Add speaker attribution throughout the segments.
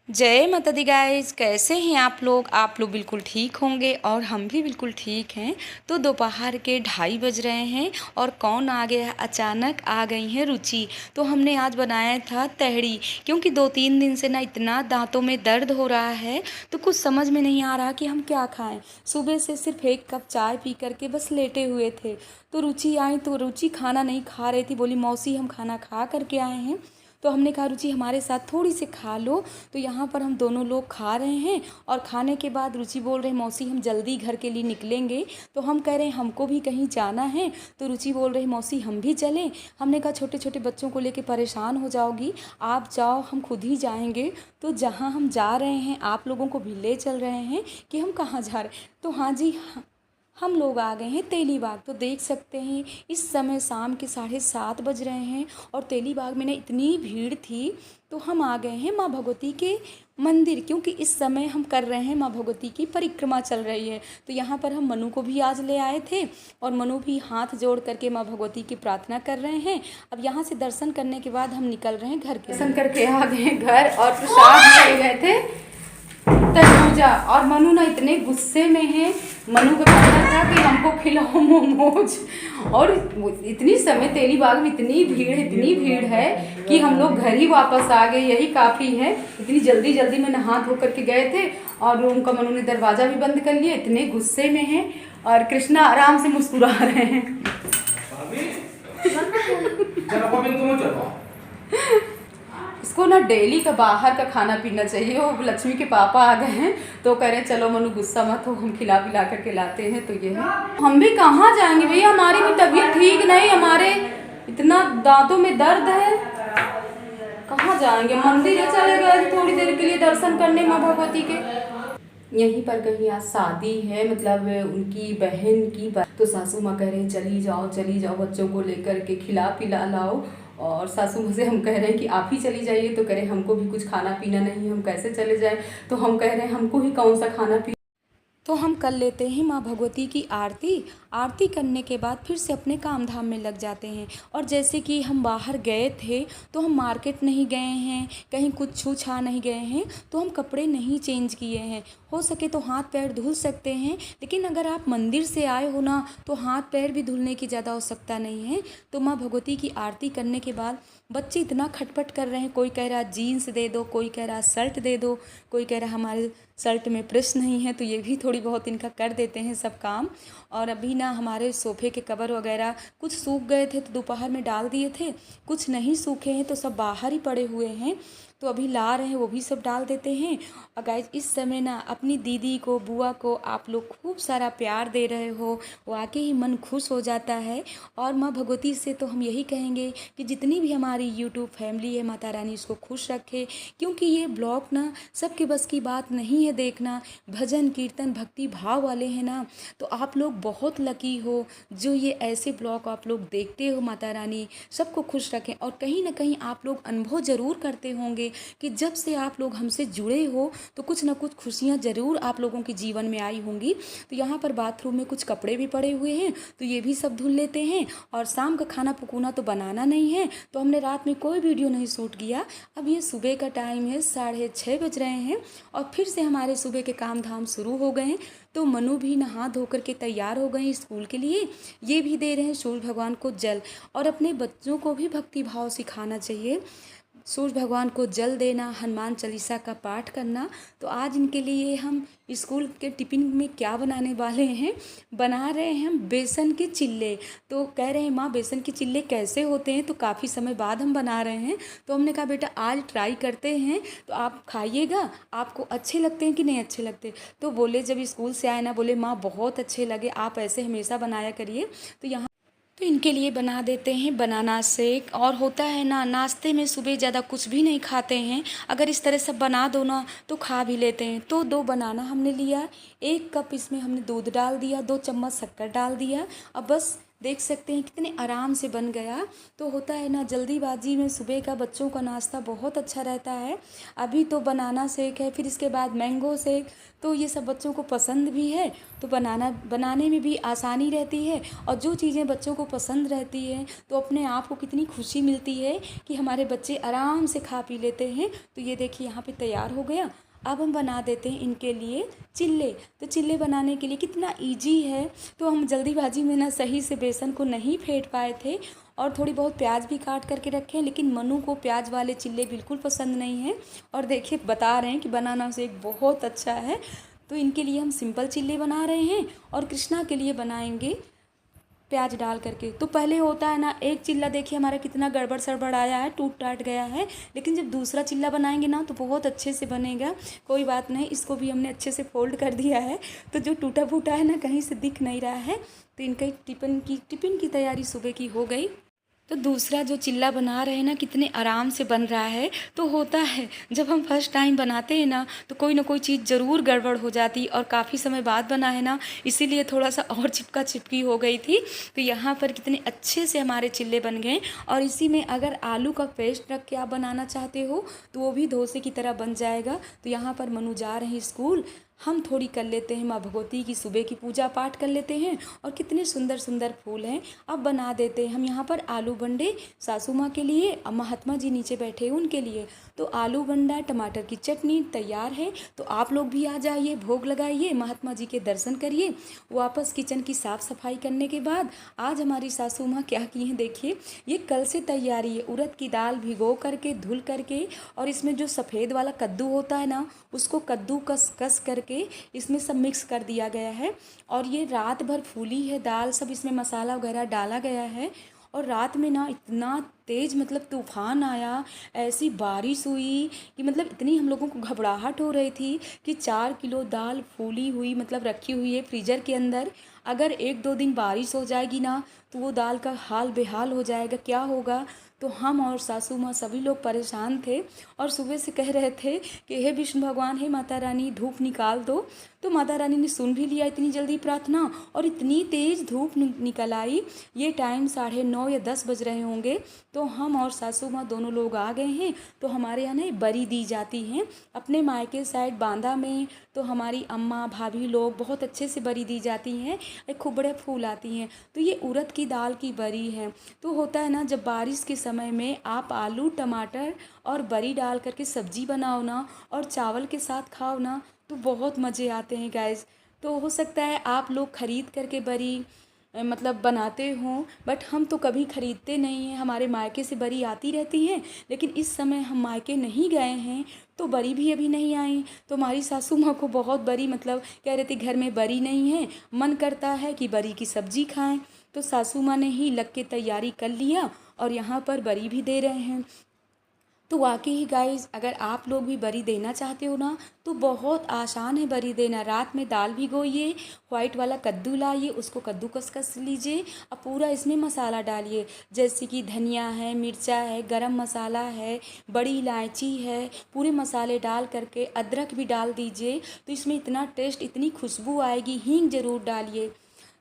Speaker 1: जय माता दी गाइस, कैसे हैं आप लोग बिल्कुल ठीक होंगे और हम भी बिल्कुल ठीक हैं। तो दोपहर के 2:30 बज रहे हैं और कौन आ गया, अचानक आ गई हैं रुचि। तो हमने आज बनाया था तहड़ी, क्योंकि 2-3 दिन से ना इतना दांतों में दर्द हो रहा है, तो कुछ समझ में नहीं आ रहा कि हम क्या खाएं। सुबह से सिर्फ 1 कप चाय पी करके बस लेटे हुए थे। तो रुचि आई तो रुचि खाना नहीं खा रही थी, बोली मौसी हम खाना खा करके आए हैं। तो हमने कहा रुचि हमारे साथ थोड़ी सी खा लो। तो यहाँ पर हम दोनों लोग खा रहे हैं और खाने के बाद रुचि बोल रहे मौसी हम जल्दी घर के लिए निकलेंगे। तो हम कह रहे हैं हमको भी कहीं जाना है। तो रुचि बोल रही मौसी हम भी चलें। हमने कहा छोटे छोटे बच्चों को लेके परेशान हो जाओगी, आप जाओ हम खुद ही जाएंगे। तो जहाँ हम जा रहे हैं आप लोगों को भी ले चल रहे हैं कि हम कहाँ जा रहे हैं। तो हाँ जी, हम लोग आ गए हैं तेलीबाग। तो देख सकते हैं इस समय शाम के 7:30 बज रहे हैं और तेलीबाग में ना इतनी भीड़ थी। तो हम आ गए हैं माँ भगवती के मंदिर, क्योंकि इस समय हम कर रहे हैं माँ भगवती की परिक्रमा चल रही है। तो यहाँ पर हम मनु को भी आज ले आए थे और मनु भी हाथ जोड़ करके माँ भगवती की प्रार्थना कर रहे हैं। अब यहाँ से दर्शन करने के बाद हम निकल रहे हैं घर के। दर्शन करके आ गए घर और प्रसाद ले गए थे तरबूजा। और मनु ना इतने गुस्से में है, मनु को कहना था कि हमको खिलाओ मोमोज। और इतनी समय तेलीबाग में इतनी भीड़ है कि हम लोग घर ही वापस आ गए, यही काफ़ी है। इतनी जल्दी जल्दी में नहा धो करके गए थे और रूम का मनु ने दरवाज़ा भी बंद कर लिया, इतने गुस्से में है। और कृष्णा आराम से मुस्कुरा रहे हैं। इसको ना डेली का बाहर का खाना पीना चाहिए। वो लक्ष्मी के पापा आ गए हैं तो कह रहे चलो मनु गुस्सा मत हो, हम खिला पिला करके लाते हैं। तो ये है, हम भी कहाँ जाएंगे भैया, हमारी भी तबीयत ठीक नहीं, हमारे इतना दांतों में दर्द है, कहाँ जाएंगे। मंदिर चले गए थोड़ी देर के लिए दर्शन करने माँ भगवती के। यहीं पर कहीं आज शादी है, मतलब उनकी बहन की। तो सासू माँ कह रहे हैं चली जाओ बच्चों को लेकर के खिला पिला लाओ। और सासू माँ से हम कह रहे हैं कि आप ही चली जाइए। तो कह रहे हमको भी कुछ खाना पीना नहीं है, हम कैसे चले जाएं। तो हम कह रहे हैं हमको ही कौन सा खाना पीना। तो हम कर लेते हैं माँ भगवती की आरती करने के बाद फिर से अपने काम धाम में लग जाते हैं। और जैसे कि हम बाहर गए थे तो हम मार्केट नहीं गए हैं, कहीं कुछ छू छा नहीं गए हैं, तो हम कपड़े नहीं चेंज किए हैं। हो सके तो हाथ पैर धुल सकते हैं, लेकिन अगर आप मंदिर से आए हो ना तो हाथ पैर भी धुलने की ज़्यादा आवश्यकता नहीं है। तो माँ भगवती की आरती करने के बाद बच्चे इतना खटपट कर रहे हैं, कोई कह रहा जीन्स दे दो, कोई कह रहा शर्ट दे दो, कोई कह रहा हमारे शर्ट में प्रेस नहीं है। तो ये भी थोड़ी बहुत इनका कर देते हैं सब काम। और अभी ना हमारे सोफ़े के कवर वगैरह कुछ सूख गए थे तो दोपहर में डाल दिए थे, कुछ नहीं सूखे हैं तो सब बाहर ही पड़े हुए हैं। तो अभी ला रहे हैं, वो भी सब डाल देते हैं। और गाइस इस समय ना अपनी दीदी को, बुआ को आप लोग खूब सारा प्यार दे रहे हो, वाकई ही मन खुश हो जाता है। और माँ भगवती से तो हम यही कहेंगे कि जितनी भी हमारी यूट्यूब फैमिली है माता रानी उसको खुश रखे, क्योंकि ये ब्लॉग ना सबके बस की बात नहीं है देखना। भजन कीर्तन भक्ति भाव वाले हैं ना, तो आप लोग बहुत लकी हो जो ये ऐसे ब्लॉग आप लोग देखते हो। माता रानी सबको खुश रखें। और कहीं ना कहीं आप लोग अनुभव ज़रूर करते होंगे कि जब से आप लोग हमसे जुड़े हो तो कुछ ना कुछ खुशियाँ ज़रूर आप लोगों के जीवन में आई होंगी। तो यहाँ पर बाथरूम में कुछ कपड़े भी पड़े हुए हैं तो ये भी सब धुल लेते हैं। और शाम का खाना पकाना तो बनाना नहीं है, तो हमने रात में कोई वीडियो नहीं शूट किया। अब ये सुबह का टाइम है, 6:30 बज रहे हैं और फिर से हमारे सुबह के काम धाम शुरू हो गए हैं। तो मनु भी नहा धो करके तैयार हो गए हैं स्कूल के लिए। ये भी दे रहे हैं सूर्य भगवान को जल। और अपने बच्चों को भी भक्ति भाव सिखाना चाहिए, सूर्य भगवान को जल देना, हनुमान चालीसा का पाठ करना। तो आज इनके लिए हम स्कूल के टिफ़िन में क्या बनाने वाले हैं, बना रहे हैं हम बेसन के चिल्ले। तो कह रहे हैं माँ बेसन के चिल्ले कैसे होते हैं, तो काफ़ी समय बाद हम बना रहे हैं। तो हमने कहा बेटा आज ट्राई करते हैं, तो आप खाइएगा, आपको अच्छे लगते हैं कि नहीं अच्छे लगते। तो बोले जब स्कूल से आए ना, बोले माँ बहुत अच्छे लगे, आप ऐसे हमेशा बनाया करिए। तो यहाँ तो इनके लिए बना देते हैं बनाना शेक। और होता है ना नाश्ते में सुबह ज़्यादा कुछ भी नहीं खाते हैं, अगर इस तरह सब बना दो ना तो खा भी लेते हैं। तो 2 बनाना हमने लिया, 1 कप इसमें हमने दूध डाल दिया, 2 चम्मच शक्कर डाल दिया। अब बस
Speaker 2: देख सकते हैं कितने आराम से बन गया। तो होता है ना, जल्दीबाजी में सुबह का बच्चों का नाश्ता बहुत अच्छा रहता है। अभी तो बनाना शेक है, फिर इसके बाद मैंगो शेक, तो ये सब बच्चों को पसंद भी है, तो बनाने में भी आसानी रहती है। और जो चीज़ें बच्चों को पसंद रहती हैं तो अपने आप को कितनी खुशी मिलती है कि हमारे बच्चे आराम से खा पी लेते हैं। तो ये देखिए यहाँ पे तैयार हो गया। अब हम बना देते हैं इनके लिए चिल्ले। तो चिल्ले बनाने के लिए कितना इजी है। तो हम जल्दीबाजी में ना सही से बेसन को नहीं फेंट पाए थे, और थोड़ी बहुत प्याज भी काट करके रखे हैं, लेकिन मनु को प्याज वाले चिल्ले बिल्कुल पसंद नहीं हैं। और देखिए बता रहे हैं कि बनाना से एक बहुत अच्छा है। तो इनके लिए हम सिंपल चिल्ले बना रहे हैं, और कृष्णा के लिए बनाएंगे प्याज डाल करके। तो पहले होता है ना, एक चिल्ला देखिए हमारा कितना गड़बड़ सड़बड़ आया है, टूट टाट गया है, लेकिन जब दूसरा चिल्ला बनाएंगे ना तो बहुत अच्छे से बनेगा। कोई बात नहीं, इसको भी हमने अच्छे से फोल्ड कर दिया है, तो जो टूटा फूटा है ना कहीं से दिख नहीं रहा है। तो इनका टिफ़िन की तैयारी सुबह की हो गई। तो दूसरा जो चिल्ला बना रहे हैं ना, कितने आराम से बन रहा है। तो होता है जब हम फर्स्ट टाइम बनाते हैं ना तो कोई ना कोई चीज़ ज़रूर गड़बड़ हो जाती, और काफ़ी समय बाद बना है ना, इसीलिए थोड़ा सा और चिपका चिपकी हो गई थी। तो यहाँ पर कितने अच्छे से हमारे चिल्ले बन गए। और इसी में अगर आलू का पेस्ट रख के आप बनाना चाहते हो तो वो भी डोसे की तरह बन जाएगा। तो यहाँ पर मनु जा रहे हैं स्कूल, हम थोड़ी कर लेते हैं माँ भगवती की सुबह की पूजा पाठ कर लेते हैं। और कितने सुंदर सुंदर फूल हैं, अब बना देते हैं हम यहाँ पर आलू बंडे सासू माँ के लिए, अब महात्मा जी नीचे बैठे हैं उनके लिए। तो आलू बंडा टमाटर की चटनी तैयार है। तो आप लोग भी आ जाइए, भोग लगाइए, महात्मा जी के दर्शन करिए। वापस किचन की साफ़ सफाई करने के बाद आज हमारी सासू माँ क्या की हैं देखिए, ये कल से तैयारी है। उड़द की दाल भिगो करके धुल करके, और इसमें जो सफ़ेद वाला कद्दू होता है ना, उसको कद्दू कस करके इसमें सब मिक्स कर दिया गया है। और ये रात भर फूली है दाल, सब इसमें मसाला वगैरह डाला गया है। और रात में ना इतना तेज़ मतलब तूफ़ान आया, ऐसी बारिश हुई कि मतलब इतनी हम लोगों को घबराहट हो रही थी कि 4 किलो दाल फूली हुई मतलब रखी हुई है फ्रीज़र के अंदर। अगर 1-2 दिन बारिश हो जाएगी ना तो वो दाल का हाल बेहाल हो जाएगा, क्या होगा। तो हम और सासू माँ सभी लोग परेशान थे, और सुबह से कह रहे थे कि हे विष्णु भगवान, हे माता रानी धूप निकाल दो। तो माता रानी ने सुन भी लिया इतनी जल्दी प्रार्थना, और इतनी तेज़ धूप निकल आई। ये टाइम 9:30 या 10 बज रहे होंगे। तो हम और सासू माँ दोनों लोग आ गए हैं। तो हमारे यहाँ ना बरी दी जाती हैं अपने मायके साइड बांदा में। तो हमारी अम्मा भाभी लोग बहुत अच्छे से बरी दी जाती हैं, खूब बड़े फूल आती हैं। तो ये उड़द की दाल की बरी है। तो होता है ना, जब बारिश के समय में आप आलू टमाटर और बरी डाल करके सब्जी बनाओ ना, और चावल के साथ खाओ ना, तो बहुत मज़े आते हैं गाइस। तो हो सकता है आप लोग ख़रीद करके बरी मतलब बनाते हों, बट हम तो कभी ख़रीदते नहीं हैं, हमारे मायके से बरी आती रहती हैं। लेकिन इस समय हम मायके नहीं गए हैं तो बरी भी अभी नहीं आई। तो हमारी सासू माँ को बहुत बरी मतलब कह रहे थे घर में बरी नहीं है, मन करता है कि बरी की सब्ज़ी खाएं। तो सासू माँ ने ही लग के तैयारी कर लिया, और यहाँ पर बरी भी दे रहे हैं। तो वाकई ही गाइस, अगर आप लोग भी बरी देना चाहते हो ना तो बहुत आसान है बरी देना। रात में दाल भिगोइए, वाइट वाला कद्दू लाइए, उसको कद्दूकस कस लीजिए, और पूरा इसमें मसाला डालिए, जैसे कि धनिया है, मिर्चा है, गरम मसाला है, बड़ी इलायची है, पूरे मसाले डाल करके अदरक भी डाल दीजिए। तो इसमें इतना टेस्ट, इतनी खुशबू आएगी। हींग ज़रूर डालिए,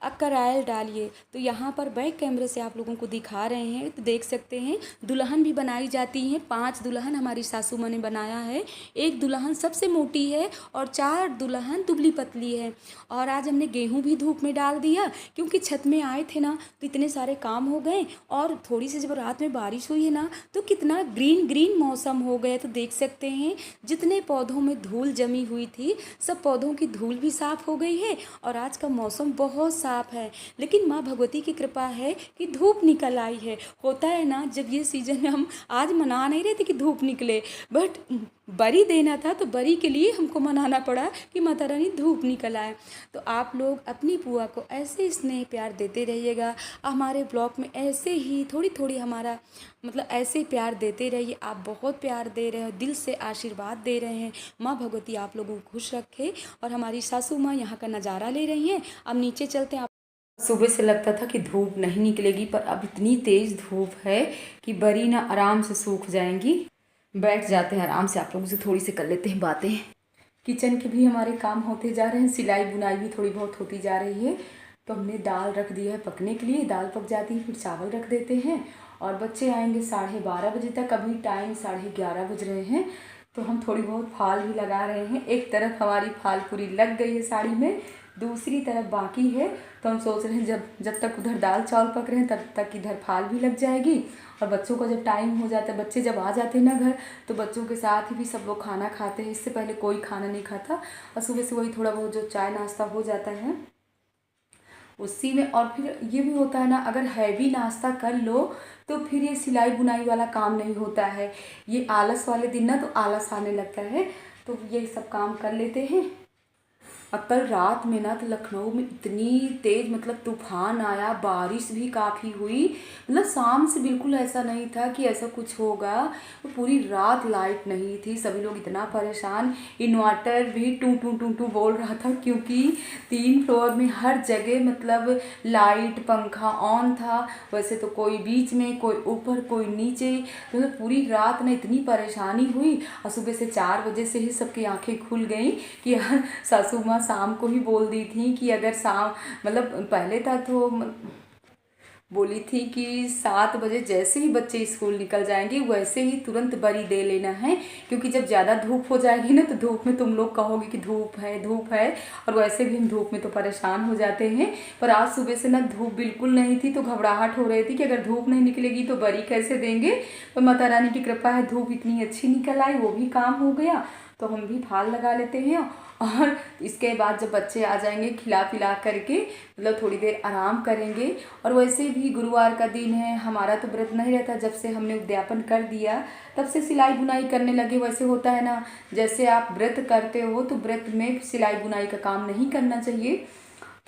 Speaker 2: अकरायल डालिए। तो यहाँ पर बैक कैमरे से आप लोगों को दिखा रहे हैं, तो देख सकते हैं दुल्हन भी बनाई जाती हैं। 5 दुल्हन हमारी सासू माँ ने बनाया है। एक दुल्हन सबसे मोटी है और 4 दुल्हन दुबली पतली है। और आज हमने गेहूँ भी धूप में डाल दिया, क्योंकि छत में आए थे ना तो इतने सारे काम हो गए। और थोड़ी सी जब रात में बारिश हुई है ना तो कितना ग्रीन ग्रीन मौसम हो गया। तो देख सकते हैं जितने पौधों में धूल जमी हुई थी, सब पौधों की धूल भी साफ़ हो गई है, और आज का मौसम बहुत साफ है। लेकिन माँ भगवती की कृपा है कि धूप निकल आई है। होता है ना, जब ये सीजन में हम आज मना नहीं रहे थे कि धूप निकले, बट बरी देना था तो बरी के लिए हमको मनाना पड़ा कि माता रानी धूप निकल आए। तो आप लोग अपनी बुआ को ऐसे स्नेह प्यार देते रहिएगा। हमारे ब्लॉग में ऐसे ही थोड़ी थोड़ी हमारा मतलब ऐसे ही प्यार देते रहिए। आप बहुत प्यार दे रहे हो, दिल से आशीर्वाद दे रहे हैं। माँ भगवती आप लोगों को खुश रखे। और हमारी सासू माँ यहाँ का नज़ारा ले रही हैं। अब नीचे चलते हैं।
Speaker 1: सुबह से लगता था कि धूप नहीं निकलेगी, पर अब इतनी तेज़ धूप है कि बरी ना आराम से सूख जाएंगी। बैठ जाते हैं आराम से, आप लोगों से थोड़ी सी कर लेते हैं बातें। किचन के भी हमारे काम होते जा रहे हैं, सिलाई बुनाई भी थोड़ी बहुत होती जा रही है। तो हमने दाल रख दिया है पकने के लिए, दाल पक जाती है फिर चावल रख देते हैं। और बच्चे आएंगे 12:30 बजे तक, अभी टाइम 11:30 बज रहे हैं। तो हम थोड़ी बहुत फाल भी लगा रहे हैं। एक तरफ हमारी फाल पूरी लग गई है साड़ी में, दूसरी तरफ बाकी है। तो हम सोच रहे हैं जब तक उधर दाल चावल पक रहे हैं तब तक इधर फाल भी लग जाएगी। और बच्चों का जब टाइम हो जाता है, बच्चे जब आ जाते हैं ना घर, तो बच्चों के साथ ही भी सब लोग खाना खाते हैं। इससे पहले कोई खाना नहीं खाता, और सुबह से वही थोड़ा बहुत जो चाय नाश्ता हो जाता है उसी में। और फिर ये भी होता है ना, अगर हैवी नाश्ता कर लो तो फिर ये सिलाई बुनाई वाला काम नहीं होता है। ये आलस वाले दिन ना तो आलस आने लगता है, तो ये सब काम कर लेते हैं। और कल रात में ना तो लखनऊ में इतनी तेज़ मतलब तूफान आया, बारिश भी काफ़ी हुई। मतलब शाम से बिल्कुल ऐसा नहीं था कि ऐसा कुछ होगा। तो पूरी रात लाइट नहीं थी, सभी लोग इतना परेशान। इन्वर्टर भी टू टू टू टू बोल रहा था, क्योंकि 3 फ्लोर में हर जगह मतलब लाइट पंखा ऑन था। वैसे तो कोई बीच में, कोई ऊपर, कोई नीचे। तो मतलब पूरी रात ना इतनी परेशानी हुई। और सुबह से 4 बजे से ही सबकी आंखें खुल गई कि यार सासू माँ शाम को ही बोल दी थी कि अगर शाम मतलब पहले था तो बोली थी कि 7 बजे जैसे ही बच्चे स्कूल निकल जाएंगे वैसे ही तुरंत बरी दे लेना है, क्योंकि जब ज़्यादा धूप हो जाएगी ना तो धूप में तुम लोग कहोगे कि धूप है। और वैसे भी हम धूप में तो परेशान हो जाते हैं। पर आज सुबह से ना धूप बिल्कुल नहीं थी, तो घबराहट हो रही थी कि अगर धूप नहीं निकलेगी तो बरी कैसे देंगे। पर माता रानी की कृपा है, धूप इतनी अच्छी निकल आई, वो भी काम हो गया। तो हम भी फाल लगा लेते हैं। और इसके बाद जब बच्चे आ जाएंगे खिला पिला करके मतलब थोड़ी देर आराम करेंगे। और वैसे भी गुरुवार का दिन है, हमारा तो व्रत नहीं रहता। जब से हमने उद्यापन कर दिया तब से सिलाई बुनाई करने लगे। वैसे होता है ना, जैसे आप व्रत करते हो तो व्रत में सिलाई बुनाई का काम नहीं करना चाहिए।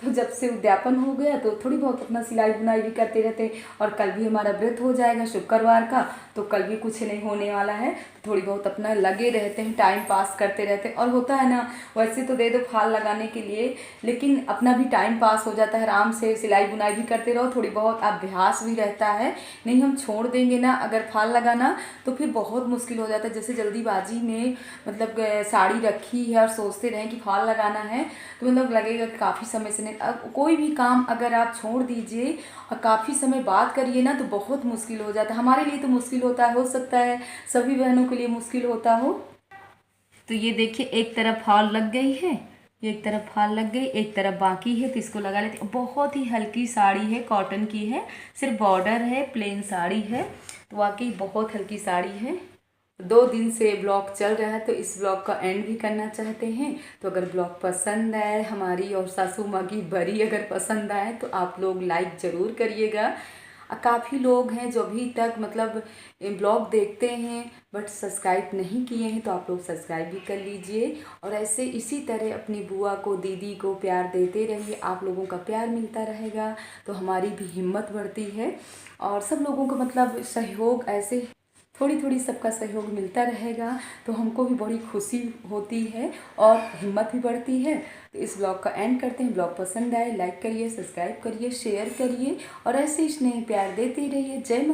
Speaker 1: तो जब से उद्यापन हो गया तो थोड़ी बहुत अपना सिलाई बुनाई भी करते रहते। और कल भी हमारा व्रत हो जाएगा शुक्रवार का, तो कल भी कुछ नहीं होने वाला है। तो थोड़ी बहुत अपना लगे रहते हैं, टाइम पास करते रहते हैं। और होता है ना, वैसे तो दे दो फाल लगाने के लिए, लेकिन अपना भी टाइम पास हो जाता है, आराम से सिलाई बुनाई भी करते रहो, थोड़ी बहुत अभ्यास भी रहता है। नहीं हम छोड़ देंगे ना अगर फाल लगाना तो फिर बहुत मुश्किल हो जाता है। जैसे जल्दीबाजी में मतलब साड़ी रखी है और सोचते रहें कि फाल लगाना है, तो मतलब लगेगा कि काफ़ी समय से नहीं। अब कोई भी काम अगर आप छोड़ दीजिए और काफ़ी समय बाद करिए ना तो बहुत मुश्किल हो जाता है। हमारे लिए तो मुश्किल होता है, हो सकता है सभी बहनों के लिए मुश्किल होता हो। तो ये देखिए एक तरफ फाल लग गई है, एक तरफ फाल लग गई, एक तरफ बाकी है, तो इसको लगा लेते हैं। बहुत ही हल्की साड़ी है, कॉटन की है, सिर्फ बॉर्डर है, प्लेन साड़ी है। तो वाकई बहुत हल्की साड़ी है। 2 दिन से ब्लॉग चल रहा है तो इस ब्लॉग का एंड भी करना चाहते हैं। तो अगर ब्लॉग पसंद आए, हमारी और सासू माँ की बरी अगर पसंद आए तो आप लोग लाइक ज़रूर करिएगा। काफ़ी लोग हैं जो अभी तक मतलब ब्लॉग देखते हैं बट सब्सक्राइब नहीं किए हैं, तो आप लोग सब्सक्राइब भी कर लीजिए। और ऐसे इसी तरह अपनी बुआ को, दीदी को प्यार देते रहिए। आप लोगों का प्यार मिलता रहेगा तो हमारी भी हिम्मत बढ़ती है। और सब लोगों का मतलब सहयोग, ऐसे थोड़ी थोड़ी सबका सहयोग मिलता रहेगा तो हमको भी बड़ी खुशी होती है और हिम्मत भी बढ़ती है। तो इस ब्लॉग का एंड करते हैं। ब्लॉग पसंद आए लाइक करिए, सब्सक्राइब करिए, शेयर करिए और ऐसे ही स्नेह प्यार देते रहिए। जय माता।